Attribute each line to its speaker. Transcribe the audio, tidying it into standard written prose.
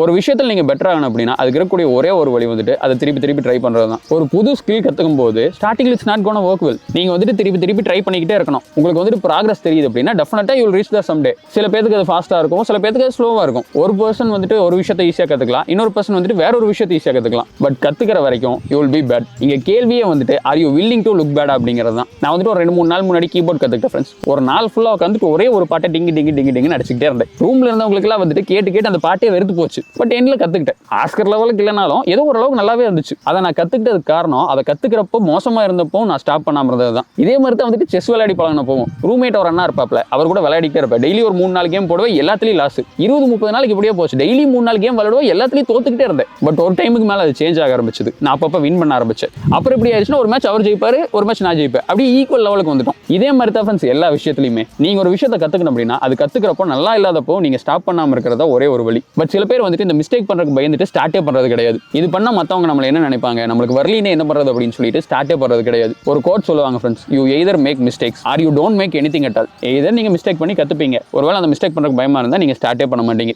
Speaker 1: ஒரு விஷயத்தில் நீங்கள் பெட்டர் ஆகணும் அப்படின்னா அதுக்கு இருக்கக்கூடிய ஒரே ஒரு வழி வந்துட்டு அதை திருப்பி ட்ரை பண்ணுறது தான். ஒரு புது ஸ்கில் கற்றுக்கும் போது starting it's not gonna work well. நீங்கள் வந்துட்டு திருப்பி ட்ரை பண்ணிக்கிட்டே இருக்கணும். உங்களுக்கு வந்துட்டு ப்ராக்ரஸ் தெரியுது அப்படின்னா டெஃபினட்டாக you will reach that someday. சில பேருக்கு அது ஃபாஸ்ட்டாக இருக்கும், சில பேருக்கு அது ஸ்லோவாக இருக்கும். ஒரு பர்சன் வந்துட்டு ஒரு விஷயத்தை ஈஸியாக கற்றுக்கலாம், இன்னொரு பர்சன் வந்துட்டு வேற ஒரு விஷயத்தை ஈஸியாக கற்றுக்கலாம். பட் கற்றுக்கிற வரைக்கும் யூ வில் பி பேட். இங்கே கேள்வியே வந்துட்டு are you willing to look bad அப்படிங்கிறது தான். நான் வந்துட்டு ஒரு 2-3 நாள் முன்னாடி கீபோர்ட் கற்றுக்கிட்டேன் ஃப்ரெண்ட்ஸ். ஒரு நாள் ஃபுல்லாக உட்காந்துட்டு ஒரே ஒரு பாட்டை டிங்கு அடிச்சுக்கிட்டே இருந்தேன். ரூமில் இருந்தவங்களுக்குலாம் வந்துட்டு கேட்டு அந்த பாட்டே வெறுத்து போச்சு. பட் எண்டில் கற்றுக்கிட்டேன். ஆஸ்கர் லெவலுக்கு இல்லைனாலும் ஏதோ ஓரளவுக்கு நல்லாவே இருந்துச்சு. அதை நான் கற்றுக்கிட்டதுக்கு காரணம் அதை கற்றுக்கிறப்போ மோசமாக இருந்தப்போ நான் ஸ்டாப் பண்ணாமல் இருந்தது தான். இதே மாதிரி தான் வந்துட்டு செஸ் விளையாடி பழகின போவோம். ரூம்மேட் ஒரு அண்ணா இருப்பாப்ல, அவர் கூட விளையாடிட்டே இருப்பேன். டெய்லி ஒரு 3-4 கேம் போடுவேன், எல்லாத்துலேயும் லாஸ். 20-30 நாளைக்கு இப்படியே போச்சு. டெய்லி 3-4 கேம் விளையாடுவோம், எல்லாத்துலேயும் தோத்துக்கிட்டே இருந்தேன். பட் ஒரு டைமுக்கு மேலே அது சேஞ்ச் ஆக ஆரம்பிச்சது. நான் அப்பப்போ வின் பண்ண ஆரம்பிச்சேன். அப்புறம் எப்படி ஆயிடுச்சுன்னா ஒரு மேட்ச் அவர் ஜெயிப்பாரு, ஒரு மேட்ச் நான் ஜெயிப்பேன். அப்படியே ஈக்குவல் லெவலுக்கு வந்துட்டோம். இதே மாதிரி தான் ஃப்ரெண்ட்ஸ் எல்லா விஷயத்துலையுமே. நீங்கள் ஒரு விஷயத்தை கற்றுக்கணும் அப்படின்னா அது கற்றுக்கிறப்போ நல்லா இல்லாதப்போ நீங்கள் ஸ்டாப் பண்ணாமல் இருக்கிறதா ஒரே ஒரு வழி. பட் சில பேர் வந்துட்டு இந்த மிஸ்டேக் பண்ணுறதுக்கு பயந்துட்டு ஸ்டார்ட்டே பண்ணுறது கிடையாது. இது பண்ணால் மற்றவங்க நம்மளை என்ன நினைப்பாங்க, நம்மளுக்கு வரலினே என்ன பண்ணுறது அப்படின்னு சொல்லிட்டு ஸ்டார்ட்டே பண்ணுறது கிடையாது. ஒரு கோட் சொல்லுவாங்க friends, you either make mistakes or you don't make anything at all. Either நீங்கள் மிஸ்டேக் பண்ணி கற்றுப்பீங்க. ஒருவேளை அந்த மிஸ்டேக் பண்ணுறதுக்கு பயமாக இருந்தால் நீங்கள் ஸ்டார்ட்டே பண்ண மாட்டீங்க.